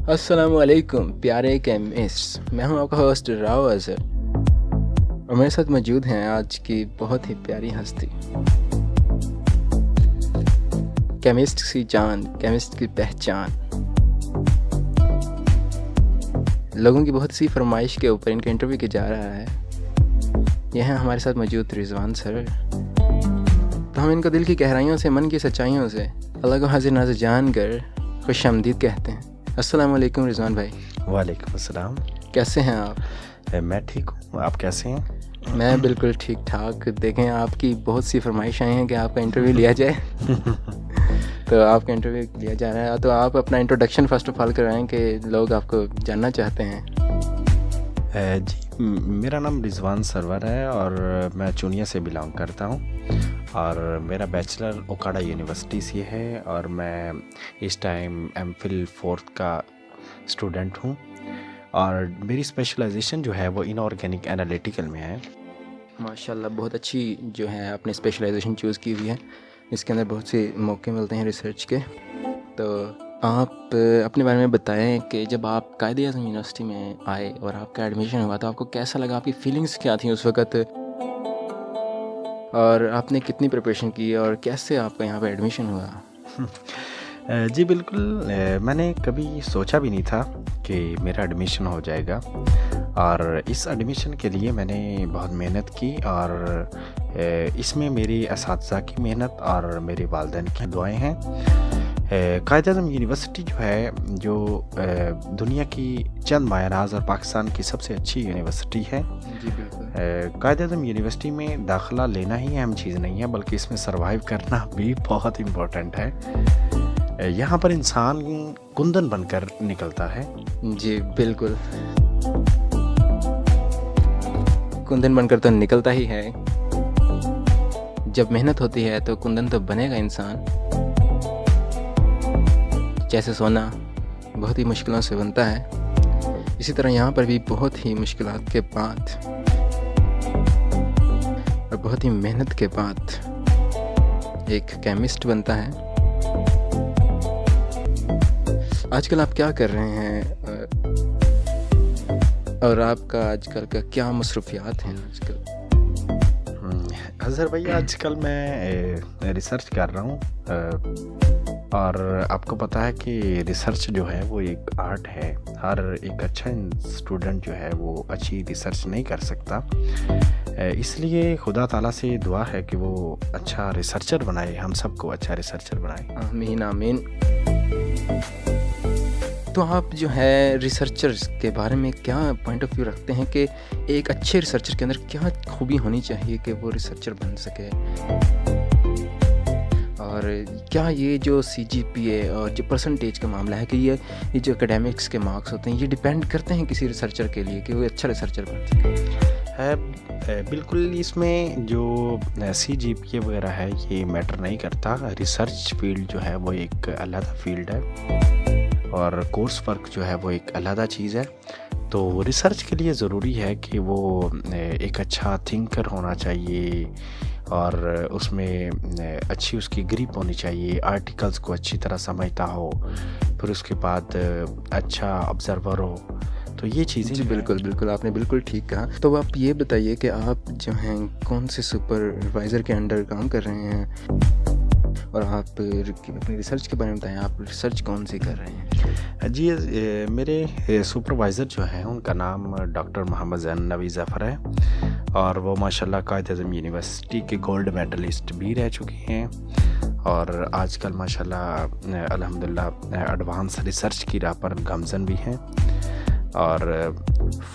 अस्सलामुअलैकुम प्यारे केमिस्ट, मैं हूं आपका होस्ट राव अज़हर और मेरे साथ मौजूद हैं आज की बहुत ही प्यारी हस्ती, केमिस्ट की जान, केमिस्ट की पहचान। लोगों की बहुत सी फरमाइश के ऊपर इनका इंटरव्यू किया जा रहा है। यह हैं हमारे साथ मौजूद रिजवान सर। तो हम इनको दिल की गहराइयों से, मन की सच्चाइयों से अल्लाह को हाजिर नाज़िर जान कर खुशामदीद कहते हैं। अस्सलाम वालेकुम रिजवान भाई। वालेकुम अस्सलाम। कैसे हैं आप? मैं ठीक हूँ, आप कैसे हैं? मैं बिल्कुल ठीक ठाक। देखें, आपकी बहुत सी फरमाइश आई हैं कि आपका इंटरव्यू लिया जाए तो आपका इंटरव्यू लिया जा रहा है। तो आप अपना इंट्रोडक्शन फर्स्ट ऑफ ऑल कराएं कि लोग आपको जानना चाहते हैं। जी, मेरा नाम रिजवान सरवर है और मैं चुनिया से बिलोंग करता हूँ और मेरा बैचलर ओकाड़ा यूनिवर्सिटी से है और मैं इस टाइम एमफिल 4th का स्टूडेंट हूँ और मेरी स्पेशलाइजेशन जो है वो इनऑर्गेनिक एनालिटिकल में है। माशाल्लाह, बहुत अच्छी जो है आपने स्पेशलाइजेशन चूज़ की हुई है। इसके अंदर बहुत से मौके मिलते हैं रिसर्च के। तो आप अपने बारे में बताएं कि जब आप कायद-ए-आज़म यूनिवर्सिटी में आए और आपका एडमिशन हुआ तो आपको कैसा लगा, आपकी फीलिंग्स क्या थी उस वक़्त, और आपने कितनी प्रिपरेशन की और कैसे आपका यहाँ पे एडमिशन हुआ? जी बिल्कुल, मैंने कभी सोचा भी नहीं था कि मेरा एडमिशन हो जाएगा और इस एडमिशन के लिए मैंने बहुत मेहनत की और इसमें मेरी असातिज़ा की मेहनत और मेरे वालिदैन की दुआएं हैं। कायद-ए-आज़म यूनिवर्सिटी जो है, जो दुनिया की चंद मायनाज़ और पाकिस्तान की सबसे अच्छी यूनिवर्सिटी है। जी बिल्कुल। कायद-ए-आज़म यूनिवर्सिटी में दाखिला लेना ही अहम चीज़ नहीं है, बल्कि इसमें सर्वाइव करना भी बहुत इम्पोर्टेंट है। यहाँ पर इंसान कुंदन बनकर निकलता है। जी बिल्कुल, कुंदन बनकर तो निकलता ही है। जब मेहनत होती है तो कुंदन तो बनेगा इंसान। जैसे सोना बहुत ही मुश्किलों से बनता है, इसी तरह यहाँ पर भी बहुत ही मुश्किलात के बाद और बहुत ही मेहनत के बाद एक केमिस्ट बनता है। आजकल आप क्या कर रहे हैं और आपका आजकल का क्या मसरूफियात हैं आजकल? अज़हर भाई, आजकल मैं रिसर्च कर रहा हूँ और आपको पता है कि रिसर्च जो है वो एक आर्ट है। हर एक अच्छा स्टूडेंट जो है वो अच्छी रिसर्च नहीं कर सकता, इसलिए खुदा ताला से दुआ है कि वो अच्छा रिसर्चर बनाए, हम सबको अच्छा रिसर्चर बनाए। आमीन आमीन। तो आप जो है रिसर्चर्स के बारे में क्या पॉइंट ऑफ व्यू रखते हैं कि एक अच्छे रिसर्चर के अंदर क्या खूबी होनी चाहिए कि वो रिसर्चर बन सके? और क्या ये जो CGPA और जो परसेंटेज का मामला है कि ये जो एकेडमिक्स के मार्क्स होते हैं ये डिपेंड करते हैं किसी रिसर्चर के लिए कि वो अच्छा रिसर्चर बन सके? है बिल्कुल, इसमें जो CGPA वगैरह है ये मैटर नहीं करता। रिसर्च फील्ड जो है वो एक अलग फील्ड है और कोर्स वर्क जो है वो एक अलग चीज़ है। तो रिसर्च के लिए ज़रूरी है कि वो एक अच्छा थिंकर होना चाहिए और उसमें अच्छी उसकी ग्रिप होनी चाहिए, आर्टिकल्स को अच्छी तरह समझता हो, फिर उसके बाद अच्छा ऑब्जर्वर हो। तो ये चीज़ें जी बिल्कुल बिल्कुल, आपने बिल्कुल ठीक कहा। तो आप ये बताइए कि आप जो हैं कौन से सुपरवाइज़र के अंडर काम कर रहे हैं और आप अपनी रिसर्च के बारे में बताएं, आप रिसर्च कौन सी कर रहे हैं? जी, मेरे सुपरवाइज़र जो हैं उनका नाम डॉक्टर मोहम्मद ज़ैन नवी ज़फ़र है और वो माशाल्लाह कायद-ए-आज़म यूनिवर्सिटी के गोल्ड मेडलिस्ट भी रह चुके हैं और आजकल माशाल्लाह अल्हम्दुलिल्लाह एडवांस रिसर्च की राह पर गामज़न भी हैं। और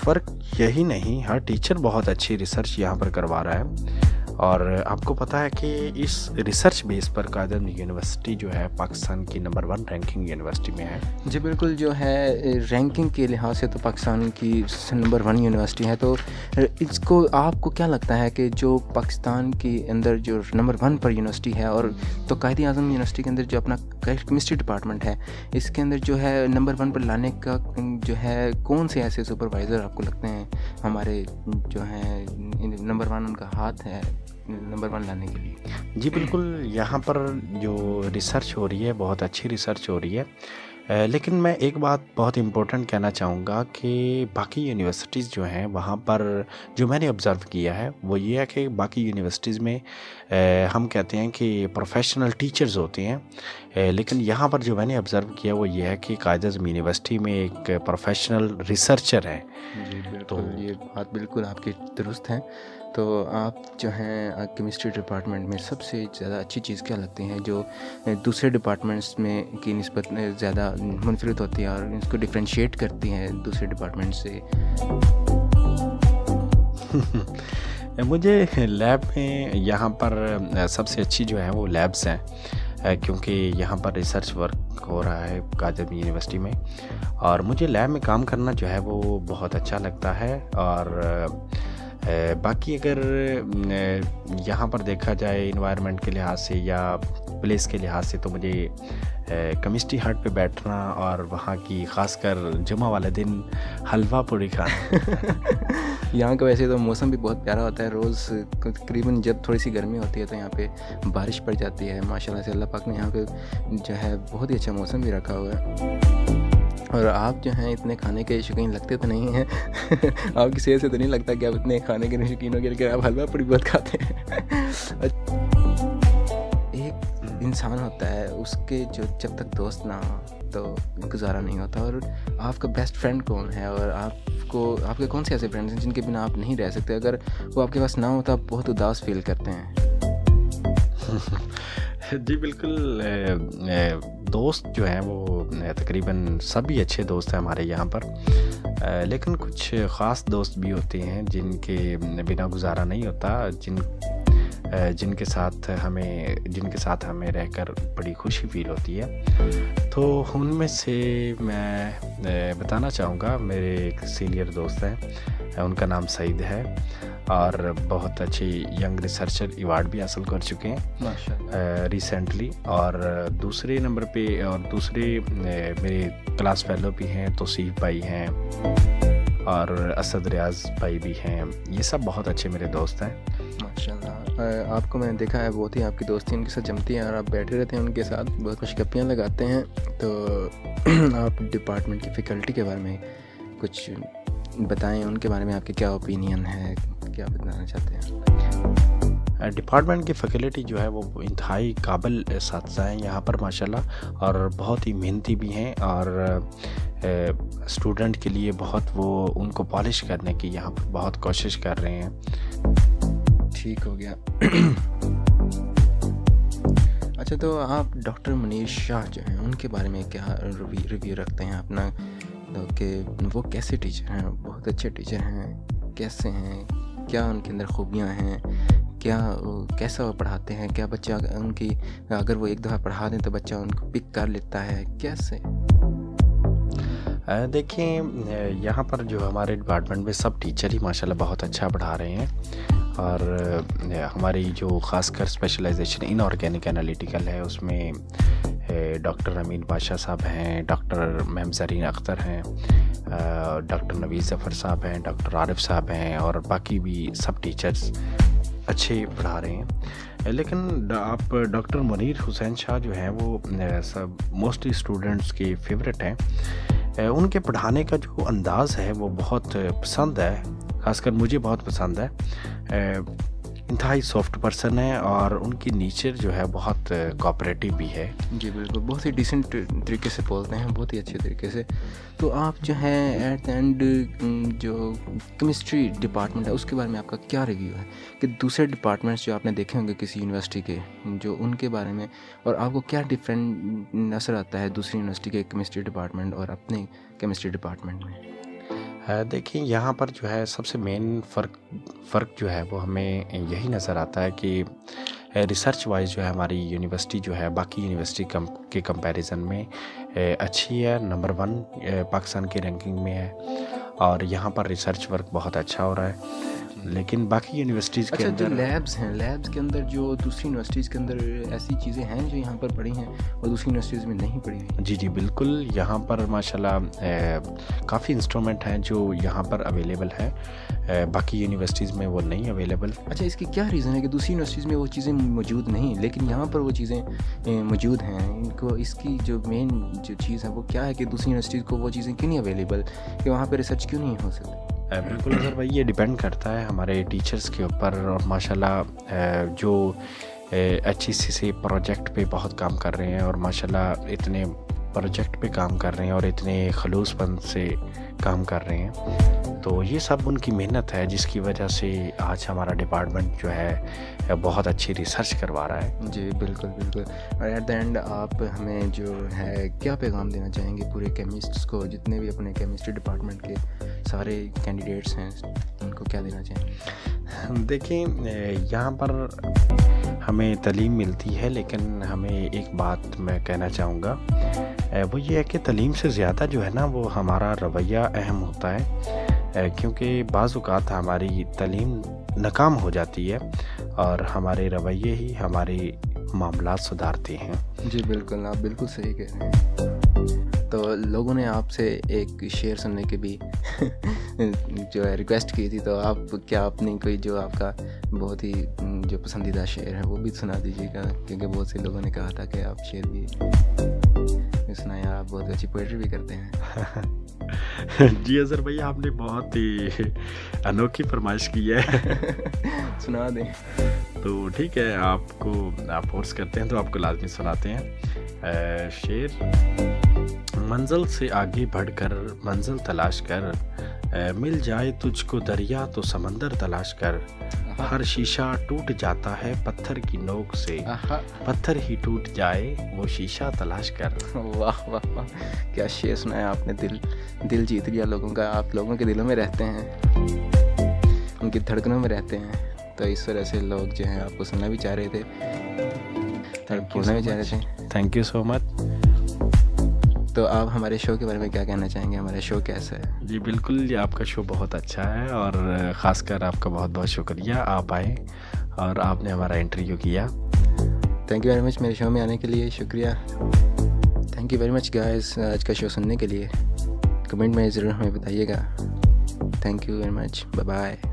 फ़र्क यही नहीं, हर टीचर बहुत अच्छी रिसर्च यहाँ पर करवा रहा है और आपको पता है कि इस रिसर्च बेस पर कायद-ए-आज़म यूनिवर्सिटी जो है पाकिस्तान की नंबर 1 रैंकिंग यूनिवर्सिटी में है। जी बिल्कुल, जो है रैंकिंग के लिहाज से तो पाकिस्तान की नंबर 1 यूनिवर्सिटी है। तो इसको आपको क्या लगता है कि जो पाकिस्तान के अंदर जो नंबर 1 पर यूनिवर्सिटी है और तो कायद-ए-आज़म यूनिवर्सिटी के अंदर जो अपना केमिस्ट्री डिपार्टमेंट है, इसके अंदर जो है नंबर 1 पर लाने का जो है कौन से ऐसे सुपरवाइज़र आपको लगते हैं हमारे जो हैं नंबर 1 उनका हाथ है नंबर 1 लाने के लिए? जी बिल्कुल, यहाँ पर जो रिसर्च हो रही है बहुत अच्छी रिसर्च हो रही है। लेकिन मैं एक बात बहुत इम्पोर्टेंट कहना चाहूँगा कि बाकी यूनिवर्सिटीज़ जो हैं वहाँ पर जो मैंने ऑब्ज़र्व किया है वो ये है कि बाकी यूनिवर्सिटीज़ में हम कहते हैं कि प्रोफेशनल टीचर्स होते हैं, लेकिन यहाँ पर जो मैंने ऑब्ज़र्व किया वो ये है कि कायद-ए-आज़म यूनिवर्सिटी में एक प्रोफेशनल रिसर्चर है। जी, तो बिल्कुल, ये बात बिल्कुल आपकी दुरुस्त है। तो आप जो हैं केमिस्ट्री डिपार्टमेंट में सबसे ज़्यादा अच्छी चीज़ क्या लगती है जो दूसरे डिपार्टमेंट्स में की निस्बत में ज़्यादा मुनफ़रिद होती है और इसको डिफरेंशिएट करती हैं दूसरे डिपार्टमेंट से? मुझे लैब में यहाँ पर सबसे अच्छी जो है वो लैब्स हैं, क्योंकि यहाँ पर रिसर्च वर्क हो रहा है कायद-ए-आज़म यूनिवर्सिटी में, और मुझे लैब में काम करना जो है वो बहुत अच्छा लगता है। और बाकी अगर यहाँ पर देखा जाए इन्वायरमेंट के लिहाज से या प्लेस के लिहाज से, तो मुझे केमिस्ट्री हार्ट पे बैठना और वहाँ की ख़ासकर जुमा वाले दिन हलवा पूड़ी खाना। यहाँ का वैसे तो मौसम भी बहुत प्यारा होता है। रोज़ तकरीबन जब थोड़ी सी गर्मी होती है तो यहाँ पे बारिश पड़ जाती है। माशाल्लाह से अल्लाह पाक ने यहाँ पे जो है बहुत ही अच्छा मौसम भी रखा हुआ है। और आप जो हैं इतने खाने के शौकीन लगते तो नहीं हैं। आपकी सेहत से तो नहीं लगता कि आप इतने खाने के शौकीन हो गए, लेकिन आप हलवा पूड़ी बहुत खाते हैं। एक इंसान होता है, उसके जो जब तक दोस्त ना हो तो गुजारा नहीं होता। और आपका बेस्ट फ्रेंड कौन है, और आपके कौन से ऐसे फ्रेंड्स हैं जिनके बिना आप नहीं रह सकते? अगर वो आपके पास ना हो तो आप बहुत उदास फील करते हैं। जी बिल्कुल, दोस्त जो हैं वो तकरीबन सभी अच्छे दोस्त हैं हमारे यहाँ पर, लेकिन कुछ ख़ास दोस्त भी होते हैं जिनके बिना गुजारा नहीं होता, जिनके साथ हमें रहकर बड़ी खुशी फील होती है। तो उनमें से मैं बताना चाहूँगा, मेरे एक सीनियर दोस्त हैं, उनका नाम सईद है और बहुत अच्छे यंग रिसर्चर अवार्ड भी हासिल कर चुके हैं माशाल्लाह। रिसेंटली। और दूसरे नंबर पे और दूसरे मेरे क्लास फेलो भी हैं, तौसीफ भाई हैं और असद रियाज भाई भी हैं। ये सब बहुत अच्छे मेरे दोस्त हैं माशाल्लाह। आपको मैंने देखा है, बहुत ही आपकी दोस्ती उनके साथ जमती है और आप बैठे रहते हैं उनके साथ, बहुत कुछ गप्पियाँ लगाते हैं। तो आप डिपार्टमेंट की फ़ैकल्टी के बारे में कुछ बताएं, उनके बारे में आपके क्या ओपिनियन है, क्या बताना चाहते हैं? डिपार्टमेंट की फ़ैकल्टी जो है वो इंतहाई काबिल साथीज़ा हैं यहाँ पर माशाल्लाह, और बहुत ही मेहनती भी हैं, और स्टूडेंट के लिए बहुत वो उनको पॉलिश करने की यहाँ पर बहुत कोशिश कर रहे हैं। ठीक हो गया। अच्छा, तो आप डॉक्टर मुनीर शाह जो हैं उनके बारे में क्या रिव्यू रखते हैं अपना, तो कि वो कैसे टीचर हैं? बहुत अच्छे टीचर हैं, कैसे हैं, क्या उनके अंदर खूबियाँ हैं, कैसा वो पढ़ाते हैं, क्या बच्चा उनकी अगर वो एक दफ़ा पढ़ा दें तो बच्चा उनको पिक कर लेता है, कैसे? देखिए, यहाँ पर जो हमारे डिपार्टमेंट में सब टीचर ही माशाल्लाह बहुत अच्छा पढ़ा रहे हैं, और हमारी जो ख़ासकर स्पेशलाइजेशन इनऑर्गेनिक एनालिटिकल है उसमें डॉक्टर अमीन बादशाह साहब हैं, डॉक्टर मैम ज़रीन अख्तर हैं, डॉक्टर नवीज़ ज़फ़र साहब हैं, डॉक्टर आरिफ साहब हैं, और बाकी भी सब टीचर्स अच्छे पढ़ा रहे हैं। लेकिन आप डॉक्टर मुनीर हुसैन शाह जो हैं वो सब मोस्टली स्टूडेंट्स के फेवरेट हैं। उनके पढ़ाने का जो अंदाज़ है वो बहुत पसंद है, ख़ासकर मुझे बहुत पसंद है। इंतहाई सॉफ्ट पर्सन है और उनकी नेचर जो है बहुत कोऑपरेटिव भी है। जी बिल्कुल, बहुत ही डिसेंट तरीके से बोलते हैं, बहुत ही अच्छे तरीके से। तो आप जो है एट द एंड जो केमिस्ट्री डिपार्टमेंट है उसके बारे में आपका क्या रिव्यू है, कि दूसरे डिपार्टमेंट्स जो आपने देखे होंगे किसी यूनिवर्सिटी के, जो उनके बारे में, और आपको क्या डिफरेंट नज़र आता है दूसरी यूनिवर्सिटी के केमिस्ट्री डिपार्टमेंट और अपने केमिस्ट्री डिपार्टमेंट में? देखिए, यहाँ पर जो है सबसे मेन फ़र्क जो है वो हमें यही नज़र आता है कि रिसर्च वाइज जो है हमारी यूनिवर्सिटी जो है बाकी यूनिवर्सिटी के कंपैरिजन में अच्छी है, नंबर 1 पाकिस्तान की रैंकिंग में है, और यहाँ पर रिसर्च वर्क बहुत अच्छा हो रहा है। लेकिन बाकी यूनिवर्सिटीज़ के अच्छा, जो अंदर लैब्स हैं, लैब्स के अंदर जो दूसरी यूनिवर्सिटीज़ के अंदर ऐसी चीज़ें हैं जो यहाँ पर पढ़ी हैं और दूसरी यूनिवर्सिटीज़ में नहीं पढ़ी हुई? जी बिल्कुल, यहाँ पर माशाल्लाह काफ़ी इंस्ट्रूमेंट हैं जो यहाँ पर अवेलेबल हैं, बाकी यूनिवर्सिटीज़ में वो नहीं अवेलेबल। अच्छा, इसकी क्या रीज़न है कि दूसरी यूनिवर्सिटीज़ में वो चीज़ें मौजूद नहीं, लेकिन यहाँ पर वो चीज़ें मौजूद हैं? इनको इसकी जो मेन जो चीज़ है वो क्या है कि दूसरी यूनिवर्सिटीज़ को वो चीज़ें क्यों नहीं अवेलेबल, कि वहाँ पर रिसर्च क्यों नहीं हो सकती? बिल्कुल अज़हर भाई, ये डिपेंड करता है हमारे टीचर्स के ऊपर, और माशाल्लाह जो HEC से प्रोजेक्ट पे बहुत काम कर रहे हैं, और माशाल्लाह इतने प्रोजेक्ट पे काम कर रहे हैं और इतने खलूसपन से काम कर रहे हैं, तो ये सब उनकी मेहनत है जिसकी वजह से आज हमारा डिपार्टमेंट जो है बहुत अच्छी रिसर्च करवा रहा है। जी बिल्कुल बिल्कुल। और एट द एंड आप हमें जो है क्या पैगाम देना चाहेंगे पूरे केमिस्ट्स को, जितने भी अपने केमिस्ट्री डिपार्टमेंट के सारे कैंडिडेट्स हैं, उनको क्या देना चाहेंगे? देखिए, यहाँ पर हमें तालीम मिलती है, लेकिन हमें एक बात मैं कहना चाहूँगा, वो ये है कि तालीम से ज़्यादा जो है ना वो हमारा रवैया अहम होता है, क्योंकि बाज़ औक़ात हमारी तालीम नाकाम हो जाती है और हमारे रवैये ही हमारे मामलात सुधारते हैं। जी बिल्कुल, आप बिल्कुल सही कह रहे हैं। तो लोगों ने आपसे एक शेर सुनने की भी जो है रिक्वेस्ट की थी, तो आप क्या अपनी कोई जो आपका बहुत ही जो पसंदीदा शेर है वो भी सुना दीजिएगा, क्योंकि बहुत से लोगों ने कहा था कि आप शेर भी सुनाएं, आप बहुत अच्छी पोइट्री भी करते हैं। जी अज़हर भाई, आपने बहुत ही अनोखी फरमाइश की है। सुना दें तो ठीक है, आप फोर्स करते हैं तो आपको लाजमी सुनाते हैं। शेर: मंजिल से आगे बढ़कर मंजिल तलाश कर, मिल जाए तुझको दरिया तो समंदर तलाश कर, हर शीशा टूट जाता है पत्थर की नोक से, पत्थर ही टूट जाए वो शीशा तलाश कर। वाह वाह वाह, क्या शेर सुनाया आपने, दिल जीत लिया लोगों का। आप लोगों के दिलों में रहते हैं, उनकी धड़कनों में रहते हैं, तो इस वजह से लोग जो हैं आपको सुनना भी चाह रहे थे, बोलना भी चाह रहे थे। Thank you so much. तो आप हमारे शो के बारे में क्या कहना चाहेंगे, हमारा शो कैसा है? जी बिल्कुल, ये आपका शो बहुत अच्छा है, और ख़ासकर आपका बहुत बहुत शुक्रिया, आप आए और आपने हमारा इंटरव्यू किया। थैंक यू वेरी मच मेरे शो में आने के लिए, शुक्रिया। Thank you very much guys आज का शो सुनने के लिए। कमेंट में ज़रूर हमें बताइएगा। Thank you very much, bye bye.